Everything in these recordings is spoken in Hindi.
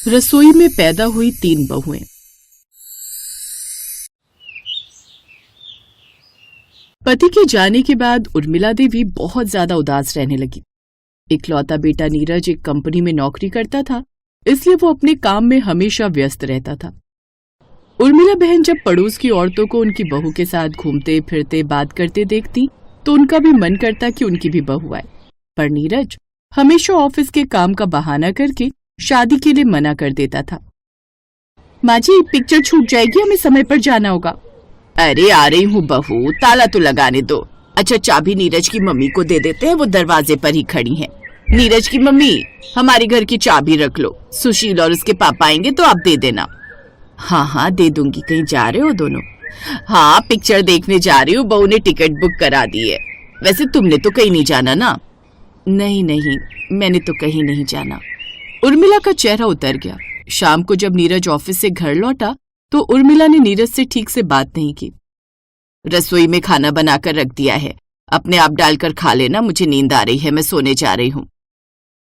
रसोई में पैदा हुई 3 बहुएं। पति के जाने के बाद उर्मिला देवी बहुत ज्यादा उदास रहने लगी। इकलौता बेटा नीरज एक कंपनी में नौकरी करता था, इसलिए वो अपने काम में हमेशा व्यस्त रहता था। उर्मिला बहन जब पड़ोस की औरतों को उनकी बहू के साथ घूमते फिरते बात करते देखती तो उनका भी मन करता कि उनकी भी बहू आए, पर नीरज हमेशा ऑफिस के काम का बहाना करके शादी के लिए मना कर देता था। माँ जी, पिक्चर छूट जाएगी, हमें समय पर जाना होगा। अरे आ रही हूँ बहू, ताला तो लगाने दो। अच्छा, चाबी नीरज की मम्मी को दे देते हैं, वो दरवाजे पर ही खड़ी हैं। नीरज की मम्मी, हमारी घर की चाबी रख लो, सुशील और उसके पापा आएंगे तो आप दे देना। हाँ हाँ दे दूंगी। कहीं जा रहे हो दोनों? हाँ, पिक्चर देखने जा रही हूँ, बहू ने टिकट बुक करा दी है। वैसे तुमने तो कहीं नहीं जाना ना? नहीं नहीं, मैंने तो कहीं नहीं जाना। उर्मिला का चेहरा उतर गया। शाम को जब नीरज ऑफिस से घर लौटा तो उर्मिला ने नीरज से ठीक से बात नहीं की। रसोई में खाना बनाकर रख दिया है, अपने आप डालकर खा लेना, मुझे नींद आ रही है, मैं सोने जा रही हूँ।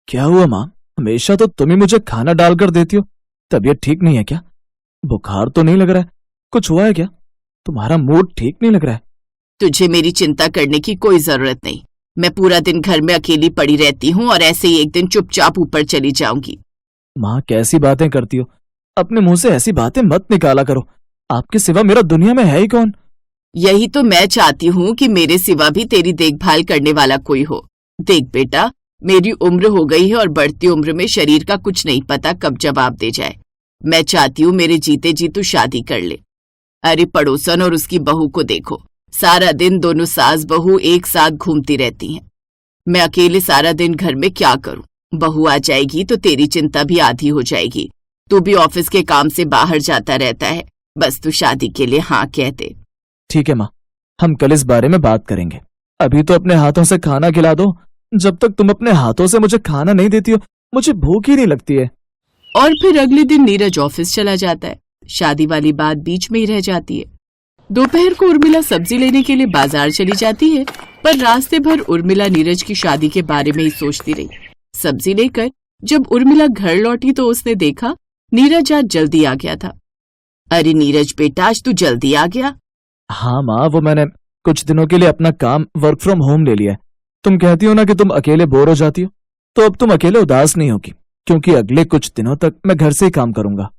क्या हुआ माँ? हमेशा तो तुम ही मुझे खाना डालकर देती हो। तबीयत ठीक नहीं है क्या? बुखार तो नहीं लग रहा है? कुछ हुआ है क्या? तुम्हारा मूड ठीक नहीं लग रहा है। तुझे मेरी चिंता करने की कोई जरूरत नहीं। मैं पूरा दिन घर में अकेली पड़ी रहती हूँ और ऐसे ही एक दिन चुपचाप ऊपर चली जाऊंगी। माँ, कैसी बातें करती हो? अपने मुंह से ऐसी बातें मत निकाला करो। आपके सिवा मेरा दुनिया में है ही कौन? यही तो मैं चाहती हूँ कि मेरे सिवा भी तेरी देखभाल करने वाला कोई हो। देख बेटा, मेरी उम्र हो गई है और बढ़ती उम्र में शरीर का कुछ नहीं पता कब जवाब दे जाए। मैं चाहती हूँ मेरे जीते जी तू शादी कर ले। अरे पड़ोसन और उसकी बहू को देखो, सारा दिन दोनों सास बहू एक साथ घूमती रहती हैं। मैं अकेले सारा दिन घर में क्या करूं? बहू आ जाएगी तो तेरी चिंता भी आधी हो जाएगी। तू भी ऑफिस के काम से बाहर जाता रहता है, बस तू शादी के लिए हाँ कह दे। ठीक है माँ, हम कल इस बारे में बात करेंगे। अभी तो अपने हाथों से खाना खिला दो। जब तक तुम अपने हाथों से मुझे खाना नहीं देती हो, मुझे भूख ही नहीं लगती है। और फिर अगले दिन नीरज ऑफिस चला जाता है। शादी वाली बात बीच में ही रह जाती है। दोपहर को उर्मिला सब्जी लेने के लिए बाजार चली जाती है, पर रास्ते भर उर्मिला नीरज की शादी के बारे में ही सोचती रही। सब्जी लेकर जब उर्मिला घर लौटी तो उसने देखा नीरज आज जल्दी आ गया था। अरे नीरज बेटा, आज तू जल्दी आ गया? हाँ माँ, वो मैंने कुछ दिनों के लिए अपना काम वर्क फ्रॉम होम ले लिया है। तुम कहती हो ना कि तुम अकेले बोर हो जाती हो, तो अब तुम अकेले उदास नहीं होगी, क्योंकि अगले कुछ दिनों तक मैं घर से ही काम करूंगा।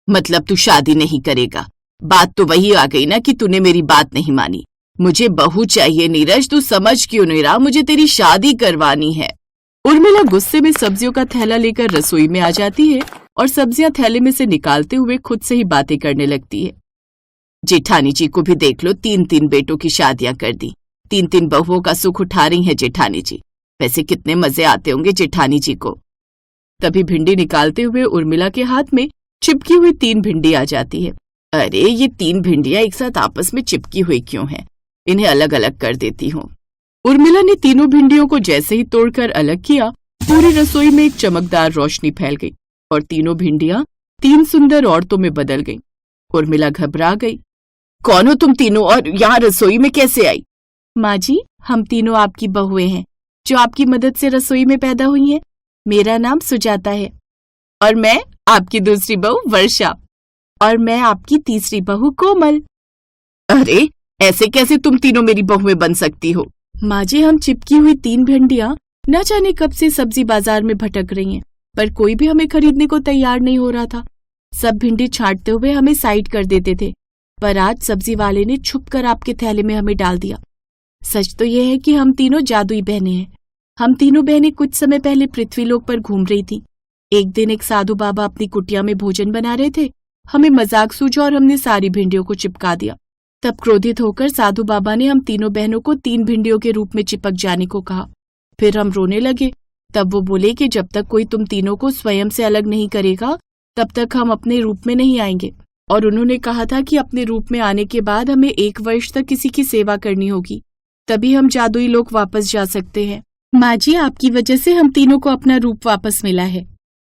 मतलब तू शादी नहीं करेगा? बात तो वही आ गई ना कि तूने मेरी बात नहीं मानी। मुझे बहू चाहिए नीरज, तू समझ क्यों नहीं रहा? मुझे तेरी शादी करवानी है। उर्मिला गुस्से में सब्जियों का थैला लेकर रसोई में आ जाती है और सब्जियां थैले में से निकालते हुए खुद से ही बातें करने लगती है। जेठानी जी को भी देख लो, 3 बेटों की शादियां कर दी, 3 बहुओं का सुख उठा रही हैं जेठानी जी। वैसे कितने मजे आते होंगे जेठानी जी को। तभी भिंडी निकालते हुए उर्मिला के हाथ में चिपकी हुई 3 भिंडी आ जाती है। अरे ये 3 भिंडियां एक साथ आपस में चिपकी हुई क्यों हैं? इन्हें अलग अलग कर देती हूँ। उर्मिला ने तीनों भिंडियों को जैसे ही तोड़कर अलग किया, पूरी रसोई में एक चमकदार रोशनी फैल गई और तीनों भिंडियां 3 सुंदर औरतों में बदल गईं। उर्मिला घबरा गई। कौन हो तुम तीनों और यहाँ रसोई में कैसे आई? माँ जी, हम तीनों आपकी बहुएं हैं, जो आपकी मदद से रसोई में पैदा हुई हैं। मेरा नाम सुजाता है। और मैं आपकी दूसरी बहू वर्षा। और मैं आपकी तीसरी बहू कोमल। अरे ऐसे कैसे तुम तीनों मेरी बहुएं बन सकती हो? माँ जी, हम चिपकी हुई 3 भिंडियां न जाने कब से सब्जी बाजार में भटक रही हैं, पर कोई भी हमें खरीदने को तैयार नहीं हो रहा था। सब भिंडी छांटते हुए हमें साइड कर देते थे, पर आज सब्जी वाले ने छुपकर आपके थैले में हमें डाल दिया। सच तो यह है कि हम तीनों जादुई बहनें हैं। हम तीनों बहनें कुछ समय पहले पृथ्वीलोक पर घूम रही थी। एक दिन एक साधु बाबा अपनी कुटिया में भोजन बना रहे थे। हमें मजाक सूझा और हमने सारी भिंडियों को चिपका दिया। तब क्रोधित होकर साधु बाबा ने हम तीनों बहनों को 3 भिंडियों के रूप में चिपक जाने को कहा। फिर हम रोने लगे। तब वो बोले कि जब तक कोई तुम तीनों को स्वयं से अलग नहीं करेगा, तब तक हम अपने रूप में नहीं आएंगे। और उन्होंने कहा था कि अपने रूप में आने के बाद हमें 1 वर्ष तक किसी की सेवा करनी होगी, तभी हम जादुई लोक वापस जा सकते हैं। माँ जी, आपकी वजह से हम तीनों को अपना रूप वापस मिला है,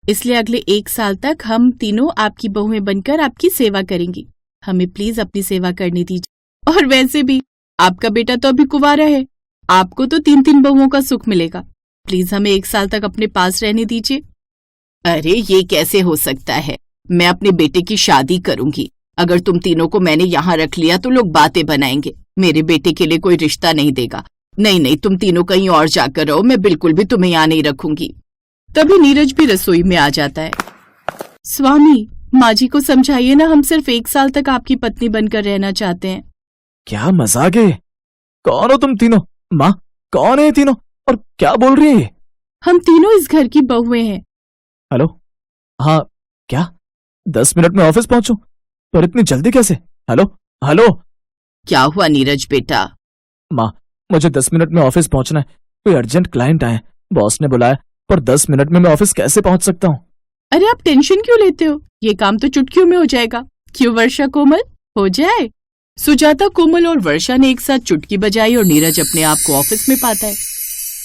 इसलिए अगले 1 साल तक हम तीनों आपकी बहुएं बनकर आपकी सेवा करेंगी। हमें प्लीज अपनी सेवा करने दीजिए। और वैसे भी आपका बेटा तो अभी कुंवारा है, आपको तो 3 बहुओं का सुख मिलेगा। प्लीज हमें 1 साल तक अपने पास रहने दीजिए। अरे ये कैसे हो सकता है? मैं अपने बेटे की शादी करूंगी। अगर तुम तीनों को मैंने यहाँ रख लिया तो लोग बातें बनाएंगे। मेरे बेटे के लिए कोई रिश्ता नहीं देगा। नहीं नहीं, तुम तीनों कहीं और जाकर रहो, मैं बिल्कुल भी तुम्हें यहाँ नहीं रखूंगी। तभी नीरज भी रसोई में आ जाता है। स्वामी, माँ जी को समझाइए ना, हम सिर्फ 1 साल तक आपकी पत्नी बनकर रहना चाहते हैं। क्या मजाक है? कौन हो तुम तीनों? माँ, कौन है ये तीनों और क्या बोल रही है? हम तीनों इस घर की बहुएं हैं। हेलो, हाँ क्या 10 मिनट में ऑफिस पहुंचूं? पर इतनी जल्दी कैसे? Hello hello. क्या हुआ नीरज बेटा? माँ, मुझे 10 मिनट में ऑफिस पहुंचना है। कोई अर्जेंट क्लाइंट आए, बॉस ने बुलाया, पर 10 मिनट में मैं ऑफिस कैसे पहुंच सकता हूँ? अरे आप टेंशन क्यों लेते हो? ये काम तो चुटकियों में हो जाएगा। क्यों वर्षा कोमल, हो जाए। सुजाता, कोमल और वर्षा ने एक साथ चुटकी बजाई और नीरज अपने आप को ऑफिस में पाता है।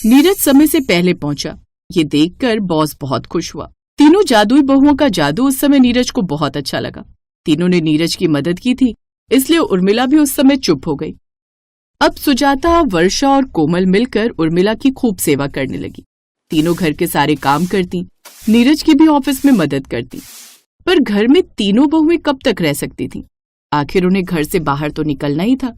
नीरज समय से पहले पहुंचा। ये देखकर बॉस बहुत खुश हुआ। तीनों जादुई बहुओं का जादू उस समय नीरज को बहुत अच्छा लगा। तीनों ने नीरज की मदद की थी, इसलिए उर्मिला भी उस समय चुप हो गई। अब सुजाता, वर्षा और कोमल मिलकर उर्मिला की खूब सेवा करने लगी। तीनों घर के सारे काम करती, नीरज की भी ऑफिस में मदद करती। पर घर में तीनों बहुएं कब तक रह सकती थीं? आखिर उन्हें घर से बाहर तो निकलना ही था।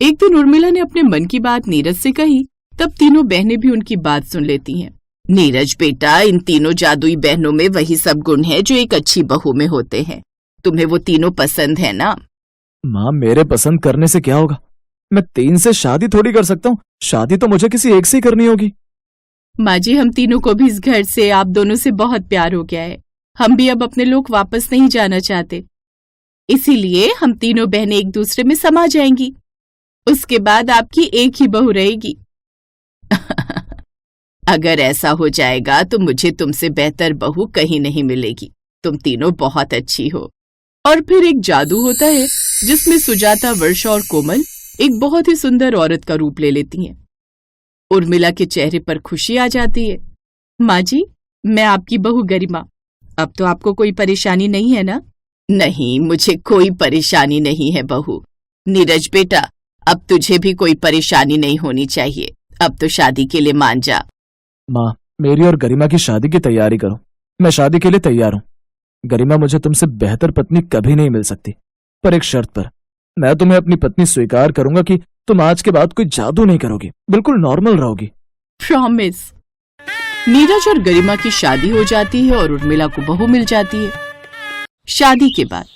एक दिन उर्मिला ने अपने मन की बात नीरज से कही, तब तीनों बहनें भी उनकी बात सुन लेती हैं। नीरज बेटा, इन तीनों जादुई बहनों में वही सब गुण हैं जो एक अच्छी बहू में होते हैं। तुम्हें वो तीनों पसंद है ना? माँ, मेरे पसंद करने से क्या होगा? मैं 3 से शादी थोड़ी कर सकता हूँ। शादी तो मुझे किसी एक से ही करनी होगी। माँ जी, हम तीनों को भी इस घर से, आप दोनों से बहुत प्यार हो गया है। हम भी अब अपने लोग वापस नहीं जाना चाहते, इसीलिए हम तीनों बहनें एक दूसरे में समा जाएंगी। उसके बाद आपकी एक ही बहू रहेगी। अगर ऐसा हो जाएगा तो मुझे तुमसे बेहतर बहू कहीं नहीं मिलेगी। तुम तीनों बहुत अच्छी हो। और फिर एक जादू होता है जिसमें सुजाता, वर्षा और कोमल एक बहुत ही सुंदर औरत का रूप ले लेती हैं। उर्मिला के चेहरे पर खुशी आ जाती है। माँ जी, मैं आपकी बहू गरिमा। अब तो आपको कोई परेशानी नहीं है ना? नहीं, मुझे कोई परेशानी नहीं है बहू। नीरज बेटा, अब तुझे भी कोई परेशानी नहीं होनी चाहिए। अब तो शादी के लिए मान जा। माँ, मेरी और गरिमा की शादी की तैयारी करो। मैं शादी के लिए तैयार हूँ। गरिमा, मुझे तुमसे बेहतर पत्नी कभी नहीं मिल सकती, पर एक शर्त पर। मैं तुम्हें अपनी पत्नी स्वीकार करूंगा कि तुम आज के बाद कोई जादू नहीं करोगी, बिल्कुल नॉर्मल रहोगी। प्रॉमिस। नीरज और गरिमा की शादी हो जाती है और उर्मिला को बहू मिल जाती है। शादी के बाद,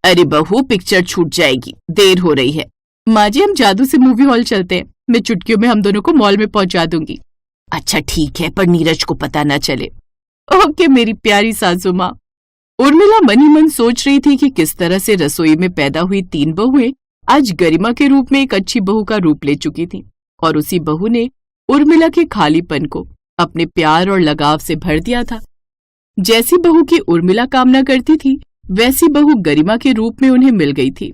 अरे बहू, पिक्चर छूट जाएगी, देर हो रही है। माँ जी, हम जादू से मूवी हॉल चलते हैं। मैं चुटकियों में हम दोनों को मॉल में पहुंचा दूंगी। अच्छा ठीक है, पर नीरज को पता ना चले। ओके मेरी प्यारी सासू माँ। उर्मिला मन ही मन सोच रही थी कि किस तरह से रसोई में पैदा हुई 3 बहुएं आज गरिमा के रूप में एक अच्छी बहू का रूप ले चुकी थीं, और उसी बहू ने उर्मिला के खालीपन को अपने प्यार और लगाव से भर दिया था। जैसी बहू की उर्मिला कामना करती थी, वैसी बहू गरिमा के रूप में उन्हें मिल गई थी।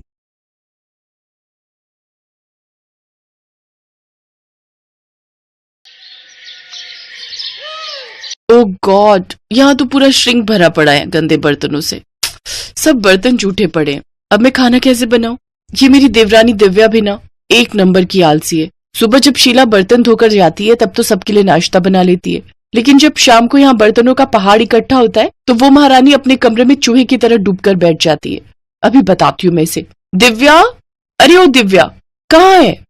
ओ गॉड, यहाँ तो पूरा श्रिंक भरा पड़ा है गंदे बर्तनों से। सब बर्तन जूठे पड़े हैं। अब मैं खाना कैसे बनाऊं? ये मेरी देवरानी दिव्या भी ना एक नंबर की आलसी है। सुबह जब शीला बर्तन धोकर जाती है तब तो सबके लिए नाश्ता बना लेती है, लेकिन जब शाम को यहाँ बर्तनों का पहाड़ इकट्ठा होता है तो वो महारानी अपने कमरे में चूहे की तरह डूबकर बैठ जाती है। अभी बताती हूँ मैं इसे। दिव्या, अरे ओ दिव्या, कहाँ है?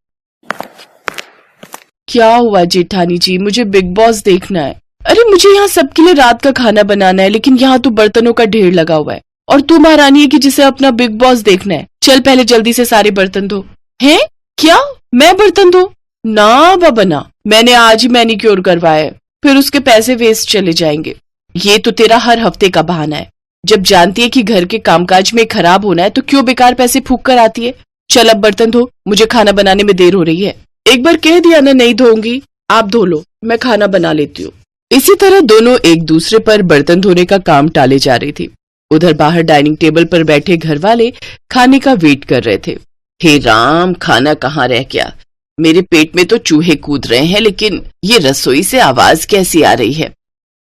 क्या हुआ जेठानी जी? मुझे बिग बॉस देखना है। अरे मुझे यहाँ सबके लिए रात का खाना बनाना है, लेकिन यहाँ तो बर्तनों का ढेर लगा हुआ है, और तू महारानी है कि जिसे अपना बिग बॉस देखना है। चल पहले जल्दी से सारे बर्तन धो। हैं? क्या मैं बर्तन धो? ना बाबा ना, मैंने आज ही मैनिक्योर करवाया है, फिर उसके पैसे वेस्ट चले जाएंगे। ये तो तेरा हर हफ्ते का बहाना है। जब जानती है कि घर के कामकाज में खराब होना है तो क्यों बेकार पैसे फूंक कर आती है। चल अब बर्तन धो, मुझे खाना बनाने में देर हो रही है। एक बार कह दिया ना नहीं धोऊंगी, आप धो लो, मैं खाना बना लेती हूँ। इसी तरह दोनों एक दूसरे पर बर्तन धोने का काम टाले जा रही थी। उधर बाहर डाइनिंग टेबल पर बैठे घर वाले खाने का वेट कर रहे थे। हे राम, खाना कहाँ रह गया? मेरे पेट में तो चूहे कूद रहे हैं, लेकिन ये रसोई से आवाज कैसी आ रही है?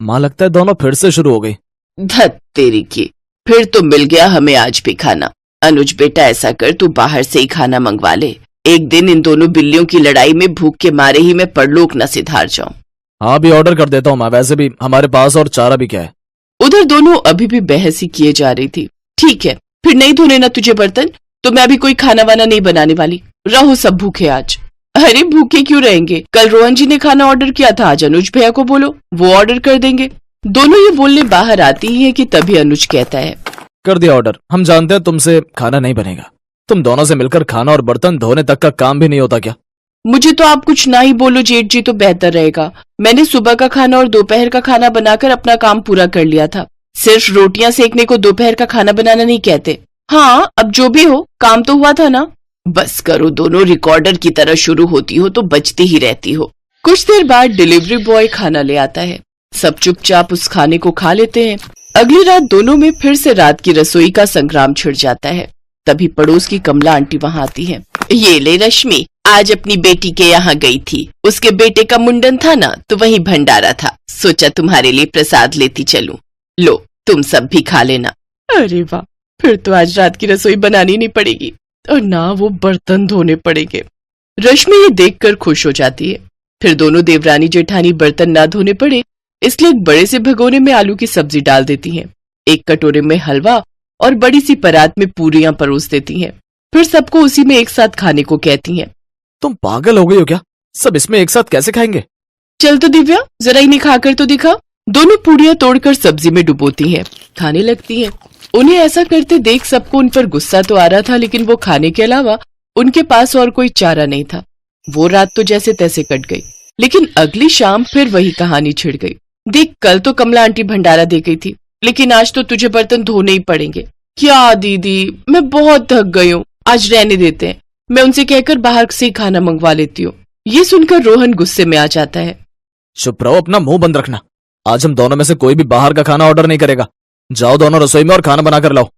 माँ, लगता है दोनों फिर से शुरू हो गई। धत तेरी की, फिर तो मिल गया हमें आज भी खाना। अनुज बेटा, ऐसा कर, तू बाहर से ही खाना मंगवा ले। एक दिन इन दोनों बिल्लियों की लड़ाई में भूख के मारे ही मैं परलोक न सिधार जाऊं। हाँ भी ऑर्डर कर देता हूँ मैं, वैसे भी हमारे पास और चारा भी क्या है। उधर दोनों अभी भी बहस ही किए जा रही थी। ठीक है, फिर नहीं धोने ना तुझे बर्तन, तो मैं भी कोई खाना वाना नहीं बनाने वाली। रहो सब भूखे आज। अरे भूखे क्यों रहेंगे, कल रोहन जी ने खाना ऑर्डर किया था, आज अनुज भैया को बोलो, वो ऑर्डर कर देंगे। दोनों ये बोलने बाहर आती ही है कि तभी अनुज कहता है, कर दिया ऑर्डर, हम जानते हैं तुमसे खाना नहीं बनेगा। तुम दोनों से मिलकर खाना और बर्तन धोने तक का काम भी नहीं होता क्या? मुझे तो आप कुछ ना ही बोलो जेठ जी तो बेहतर रहेगा। मैंने सुबह का खाना और दोपहर का खाना बनाकर अपना काम पूरा कर लिया था। सिर्फ रोटियां सेकने को दोपहर का खाना बनाना नहीं कहते। हाँ, अब जो भी हो, काम तो हुआ था ना। बस करो, दोनों रिकॉर्डर की तरह शुरू होती हो तो बचती ही रहती हो। कुछ देर बाद डिलीवरी बॉय खाना ले आता है। सब चुपचाप उस खाने को खा लेते हैं। अगली रात दोनों में फिर से रात की रसोई का संग्राम छिड़ जाता है। तभी पड़ोस की कमला आंटी वहां आती है। ये ले रश्मि, आज अपनी बेटी के यहाँ गई थी, उसके बेटे का मुंडन था ना, तो वहीं भंडारा था, सोचा तुम्हारे लिए प्रसाद लेती चलूं। लो, तुम सब भी खा लेना। अरे वाह, फिर तो आज रात की रसोई बनानी नहीं पड़ेगी और ना वो बर्तन धोने पड़ेंगे। रश्मि ये देखकर खुश हो जाती है। फिर दोनों देवरानी जेठानी बर्तन ना धोने पड़े इसलिए एक बड़े से भगोने में आलू की सब्जी डाल देती हैं, एक कटोरे में हलवा और बड़ी सी परात में पूरियां परोस देती हैं। फिर सबको उसी में एक साथ खाने को कहती हैं। तुम पागल हो गई हो क्या? सब इसमें एक साथ कैसे खाएंगे? चल तो दिव्या, जरा इन्हें खाकर तो दिखा। दोनों पूरियां तोड़कर सब्जी में डुबोती हैं, खाने लगती हैं। उन्हें ऐसा करते देख सबको उन पर गुस्सा तो आ रहा था, लेकिन वो खाने के अलावा उनके पास और कोई चारा नहीं था। वो रात तो जैसे तैसे कट गई, लेकिन अगली शाम फिर वही कहानी छिड़ गई। देख, कल तो कमला आंटी भंडारा दे गई थी, लेकिन आज तो तुझे बर्तन धोने ही पड़ेंगे। क्या दीदी, मैं बहुत थक गई हूँ, आज रहने देते हैं, मैं उनसे कहकर बाहर से ही खाना मंगवा लेती हूँ। ये सुनकर रोहन गुस्से में आ जाता है। चुप रहो, अपना मुंह बंद रखना। आज हम दोनों में से कोई भी बाहर का खाना ऑर्डर नहीं करेगा। जाओ दोनों रसोई में और खाना बनाकर लाओ।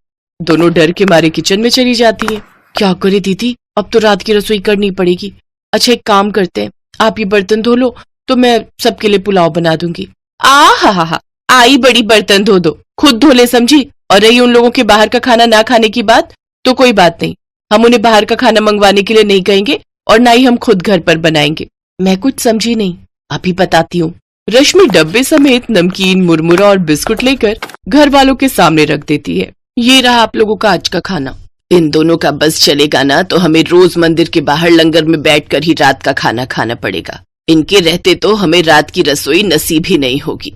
दोनों डर के मारे किचन में चली जाती हैं। क्या करे दीदी, अब तो रात की रसोई करनी पड़ेगी। अच्छा, एक काम करते हैं, आप ये बर्तन धो लो तो मैं सबके लिए पुलाव बना दूंगी। हा, आई बड़ी बर्तन धो दो, खुद धो ले समझी। और रही उन लोगों के बाहर का खाना ना खाने की बात, तो कोई बात नहीं, हम उन्हें बाहर का खाना मंगवाने के लिए नहीं कहेंगे और ना ही हम खुद घर पर बनाएंगे। मैं कुछ समझी नहीं, अभी बताती हूँ। रश्मि डब्बे समेत नमकीन, मुरमुरा और बिस्कुट लेकर घर वालों के सामने रख देती है। ये रहा आप लोगों का आज का खाना। इन दोनों का बस चलेगा ना तो हमें रोज मंदिर के बाहर लंगर में बैठकर ही रात का खाना खाना पड़ेगा। इनके रहते तो हमें रात की रसोई नसीब ही नहीं होगी।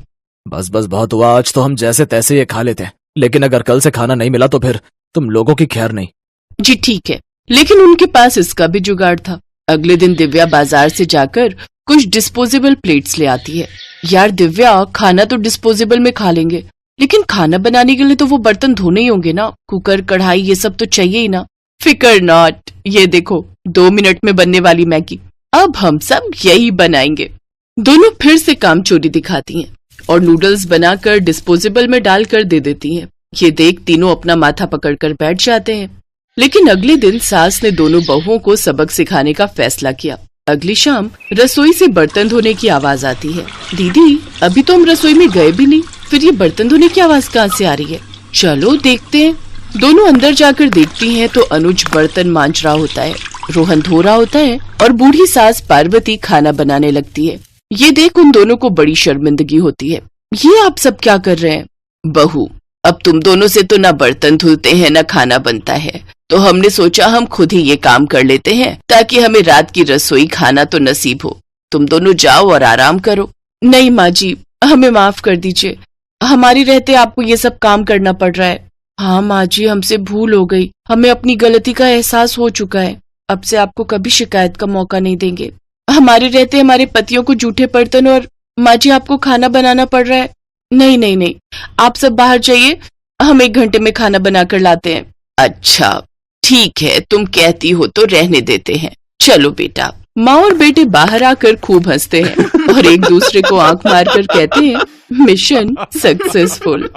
बस बस बहुत हुआ, आज तो हम जैसे तैसे ये खा लेते हैं, लेकिन अगर कल से खाना नहीं मिला तो फिर तुम लोगों की खैर नहीं। जी ठीक है, लेकिन उनके पास इसका भी जुगाड़ था। अगले दिन दिव्या बाजार से जाकर कुछ डिस्पोजेबल प्लेट्स ले आती है। यार दिव्या, खाना तो डिस्पोजेबल में खा लेंगे, लेकिन खाना बनाने के लिए तो वो बर्तन धोने ही होंगे ना, कुकर, कढ़ाई, ये सब तो चाहिए ही ना। फिकर नॉट, ये देखो 2 मिनट में बनने वाली मैगी, अब हम सब यही बनाएंगे। दोनों फिर से काम चोरी दिखाती हैं और नूडल्स बनाकर डिस्पोजेबल में डालकर दे देती हैं। ये देख तीनों अपना माथा पकड़कर बैठ जाते हैं। लेकिन अगले दिन सास ने दोनों बहुओं को सबक सिखाने का फैसला किया। अगली शाम रसोई से बर्तन धोने की आवाज आती है। दीदी, अभी तो हम रसोई में गए भी नहीं, फिर ये बर्तन धोने की आवाज कहाँ से आ रही है? चलो देखते हैं। दोनों अंदर जाकर देखती हैं तो अनुज बर्तन मांज रहा होता है, रोहन धो रहा होता है और बूढ़ी सास पार्वती खाना बनाने लगती है। ये देख उन दोनों को बड़ी शर्मिंदगी होती है। ये आप सब क्या कर रहे हैं? बहू, अब तुम दोनों से तो ना बर्तन धुलते हैं ना खाना बनता है, तो हमने सोचा हम खुद ही ये काम कर लेते हैं ताकि हमें रात की रसोई खाना तो नसीब हो। तुम दोनों जाओ और आराम करो। नहीं माँ जी, हमें माफ कर दीजिए, हमारी रहते आपको ये सब काम करना पड़ रहा है। हाँ माँ जी, हमसे भूल हो गई, हमें अपनी गलती का एहसास हो चुका है। अब से आपको कभी शिकायत का मौका नहीं देंगे। हमारे रहते हमारे पतियों को जूठे बर्तन और माँ जी आपको खाना बनाना पड़ रहा है। नहीं नहीं नहीं, आप सब बाहर जाइए, हम 1 घंटे में खाना बनाकर लाते हैं। अच्छा ठीक है, तुम कहती हो तो रहने देते हैं। चलो बेटा। माँ और बेटे बाहर आकर खूब हंसते हैं और एक दूसरे को आंख मारकर कहते हैं, मिशन सक्सेसफुल।